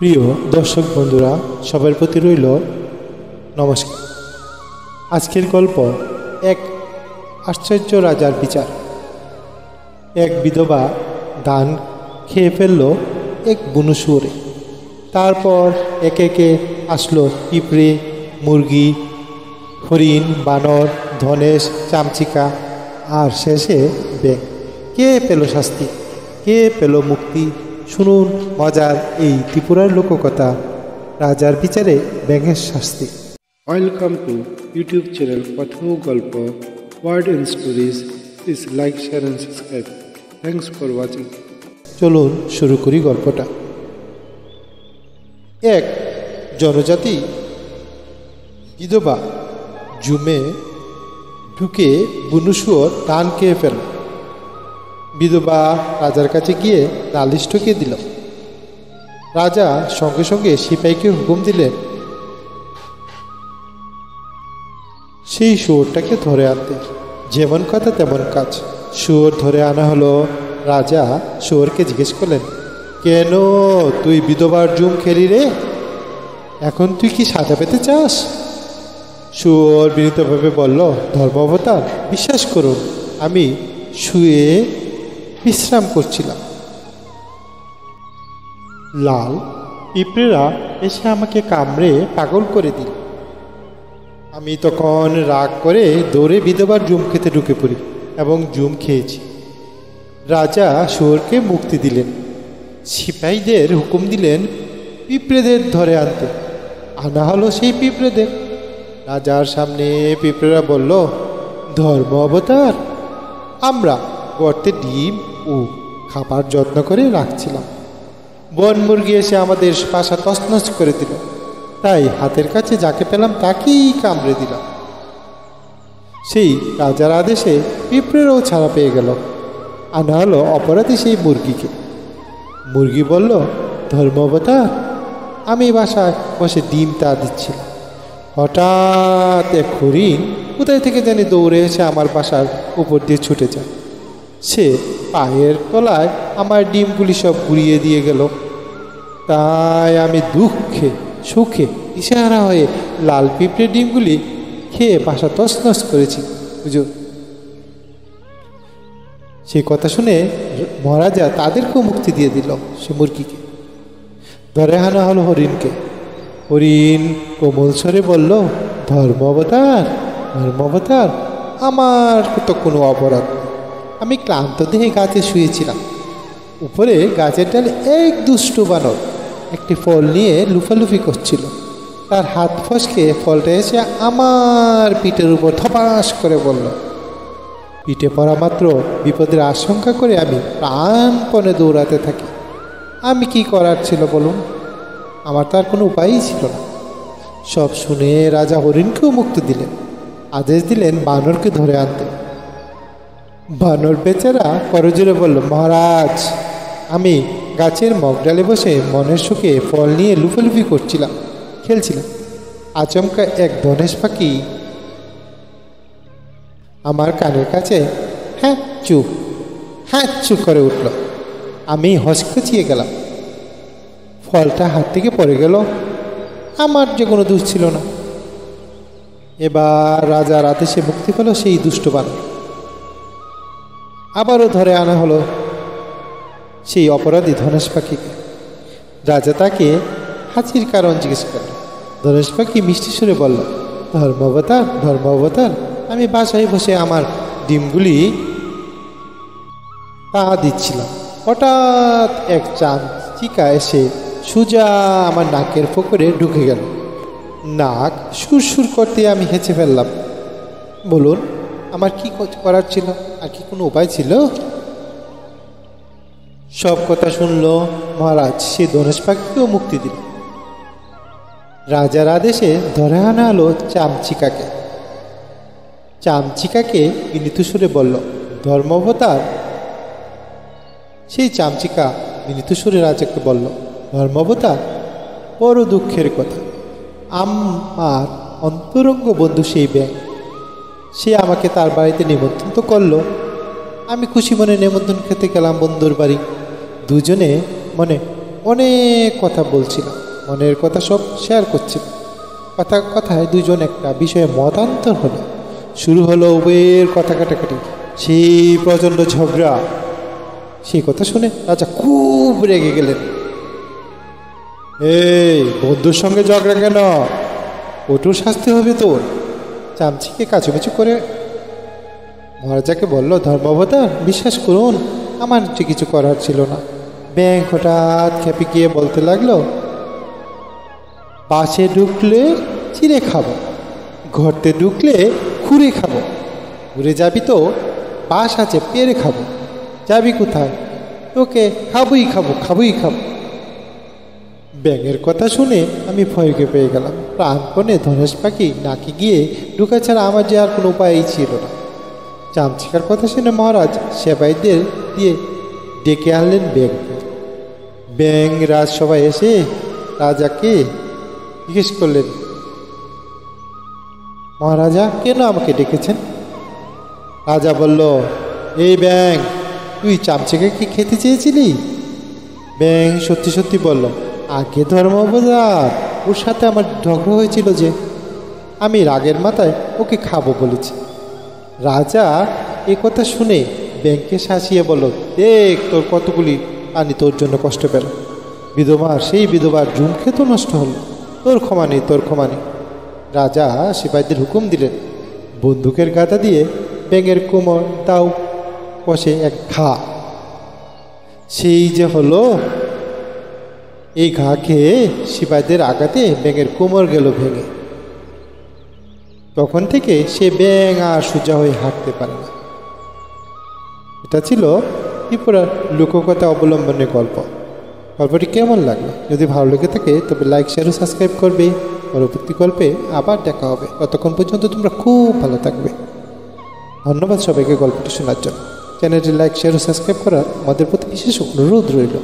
প্রিয় দর্শক বন্ধুরা, সবার প্রতি রইল নমস্কার। আজকের গল্প এক আশ্চর্য রাজার বিচার। এক বিধবা ধান খেয়ে ফেলল এক বুনো শুয়োরে। তারপর একে একে আসলো পিঁপড়ে, মুরগি, হরিণ, বানর, ধনেশ, চামচিকা আর শেষে ব্যাঙ। কে পেল শাস্তি, কে পেল মুক্তি? শুনুন মজার এই ত্রিপুরার লোককথা, রাজার বিচারে ব্যাঙের শাস্তি। ওয়েলকাম টু ইউটিউব চ্যানেল কথা ও গল্প word and stories. Please like, share and subscribe. Thanks for watching. চলুন শুরু করি গল্পটা। এক জনজাতি বিধবা জুমে ঢুকে বুনো শুয়োর ধান খেয়ে ফেল। বিধবা রাজার কাছে গিয়ে নালিশ ঠকিয়ে দিল। রাজা সঙ্গে সঙ্গে সিপাহীকে হুকুম দিলেন সেই শুয়োরটাকে ধরে আনতে। যেমন কথা তেমন কাজ, শুয়োর ধরে আনা হলো। রাজা শুয়োরকে জিজ্ঞেস করলেন, কেন তুই বিধবার জুম খেলি রে? এখন তুই কি সাজা পেতে চাস? শুয়োর বিনীতভাবে বলল, ধর্মাবতার, বিশ্বাস করুন, আমি শুয়ে বিশ্রাম করছিলাম। লাল পিঁপড়েরা এসে আমাকে কামড়ে পাগল করে দিল। আমি তখন রাগ করে দৌড়ে বিধবার জুম খেতে ঢুকে পড়ি এবং জুম খেয়েছি। রাজা শুয়োরকে মুক্তি দিলেন। সিপাহীদের হুকুম দিলেন পিঁপড়েদের ধরে আনতে। আনা হলো সেই পিঁপড়েদের। রাজার সামনে পিঁপড়েরা বলল, ধর্ম অবতার, আমরা গর্তে ডিম ও খাবার যত্ন করে রাখছিলাম। বন মুরগি এসে আমাদের বাসা তছনছ করে দিল, তাই হাতের কাছে যাকে পেলাম তাকেই কামড়ে দিলাম। সেই রাজার আদেশে পিঁপড়েরও ছাড়া পেয়ে গেল। আনা হলো অপরাধী সেই মুরগিকে। মুরগি বলল, ধর্ম অবতার, আমি বাসায় বসে ডিম তা দিচ্ছিলাম। হঠাৎ এক হরিণ কোথায় থেকে জানি দৌড়ে এসে আমার বাসার উপর দিয়ে ছুটে যায়। সে পায়ের তলায় আমার ডিমগুলি সব গুড়িয়ে দিয়ে গেল। তাই আমি দুঃখে সুখে ইশারা হয়ে লাল পিঁপড়ে ডিমগুলি খেয়ে বাসা তছনছ করেছি হুজুর। সেই কথা শুনে মহারাজা তাদেরকেও মুক্তি দিয়ে দিল সে মুরগিকে। ধরে আনা হলো হরিণকে। হরিণ কোমল স্বরে বলল, ধর্ম অবতার, ধর্ম অবতার, আমার তো কোনো অপরাধ নেই। আমি ক্লান্ত দেহে গাছে শুয়েছিলাম। উপরে গাছের ডালে এক দুষ্টু বানর একটি ফল নিয়ে লুফালুফি করছিল। তার হাত ফসকে ফলটা এসে আমার পিঠের উপর ধপাস করে বলল। পিঠে পড়া মাত্র বিপদের আশঙ্কা করে আমি প্রাণপণে দৌড়াতে থাকি। আমি কি করার ছিল বলুন? আমার তার কোনো উপায়ই ছিল না। সব শুনে রাজা হরিণকেও মুক্তি দিলেন। আদেশ দিলেন বানরকে ধরে আনতে। বানর বেচারা করজোরে বলল, মহারাজ, আমি গাছের মগডালে বসে মনের সুখে ফল নিয়ে লুফালুফি করছিলাম, খেলছিলাম। আচমকা এক ধনেশ পাখি আমার কানের কাছে হ্যাঁ চু করে উঠল। আমি হসকচিয়ে গেলাম। ফলটা হাত থেকে পড়ে গেল। আমার যে কোনো দোষ ছিল না। এবার রাজার আদেশে মুক্তি পেল সেই দুষ্ট বানর। আবারও ধরে আনা হলো সেই অপরাধী ধনেশ পাখিকে। রাজা তাকে হাঁচির কারণ জিজ্ঞেস করল। ধনেশ পাখি মিষ্টি সুরে বলল, ধর্ম অবতার, ধর্ম অবতার, আমি বাসায় বসে আমার ডিমগুলি তা দিচ্ছিলাম। হঠাৎ এক চামচিকা এসে সোজা আমার নাকের ফোকরে ঢুকে গেল। নাক সুরসুর করতে আমি হেঁচে ফেললাম। বলুন, আমার কি করার ছিল? আর কি কোনো উপায় ছিল? সব কথা শুনল মহারাজ। সে ধনেশ পাখিকেও মুক্তি দিল। রাজার আদেশে ধরে আনা হলো চামচিকাকে। চামচিকাকে বিনীত সুরে বলল, ধর্ম অবতার। সেই চামচিকা বিনীত সুরে রাজাকে বলল, ধর্ম অবতার, বড় দুঃখের কথা। আমার অন্তরঙ্গ বন্ধু সেই ব্যাঙ, সে আমাকে তার বাড়িতে নিমন্ত্রণ তো করলো। আমি খুশি মনে নিমন্ত্রণ খেতে গেলাম বন্ধুর বাড়ি। দুজনে মনে অনেক কথা বলছিলাম, মনের কথা সব শেয়ার করছিলাম। কথায় দুজন একটা বিষয়ে মতান্তর হলো, শুরু হলো উভয়ের কথা কাটাকাটি, সেই প্রচণ্ড ঝগড়া। সেই কথা শুনে রাজা খুব রেগে গেলেন। এই বন্ধুর সঙ্গে ঝগড়া কেন? কঠোর শাস্তি হবে তোর। চামচিকে কাছুমিচু করে মহারাজাকে বলল, ধর্মাবতার বিশ্বাস করুন, আমার যে কিছু করার ছিল না। ব্যাঙ হঠাৎ খেপে গিয়ে বলতে লাগলো, বাসে ঢুকলে চিড়ে খাবো, ঘরতে ঢুকলে খুঁড়ে খাবো, ঘুরে যাবি তো বাস আছে পেরে খাবো, যাবি কোথায়? তোকে খাবোই খাবো। ব্যাঙের কথা শুনে আমি ভয়কে পেয়ে গেলাম। প্রাণপণে ধনেশ পাখি নাকি গিয়ে ঢুকা ছাড়া আমার যে আর কোনো উপায়ই ছিল না। চামচিকার কথা শুনে মহারাজ সেবাইদের দিয়ে ডেকে আনলেন ব্যাঙকে। ব্যাঙ রাজসভায় এসে রাজাকে জিজ্ঞেস করলেন, মহারাজা কেন আমাকে ডেকেছেন? রাজা বলল, এই ব্যাঙ, তুই চামচিকাকে খেতে চেয়েছিলি? ব্যাঙ সত্যি সত্যি বলল, আগে ধর্মাবতার, ওর সাথে আমার ঝগড়া হয়েছিল যে আমি রাগের মাথায় ওকে খাবো বলেছি। রাজা এ কথা শুনে ব্যাঙকে শাসিয়ে বলল, দেখ তোর কতগুলি প্রাণী তোর জন্য কষ্ট পেল। সেই বিধবার জুম খেতো নষ্ট হলো, তোর ক্ষমা নেই। রাজা সিপাহীদের হুকুম দিলেন, বন্দুকের গাদা দিয়ে ব্যাঙের কোমর দাও কষে এক ঘা। সেই যে হলো, এই ঘা খেয়ে সিপাহীদের আঘাতে ব্যাঙের কোমর গেল ভেঙে। তখন থেকে সে ব্যাঙ আর সোজা হয়ে হাঁটতে পারে না। এটা ছিল ত্রিপুরার লোককথা অবলম্বনের গল্প। গল্পটি কেমন লাগলো? যদি ভালো লেগে থাকে তবে লাইক, শেয়ার ও সাবস্ক্রাইব করবে। পরবর্তী গল্পে আবার দেখা হবে। ততক্ষণ পর্যন্ত তোমরা খুব ভালো থাকবে। ধন্যবাদ সবাইকে গল্পটি শোনার জন্য। চ্যানেলটি লাইক, শেয়ার ও সাবস্ক্রাইব করার আমাদের প্রতি বিশেষ অনুরোধ রইল।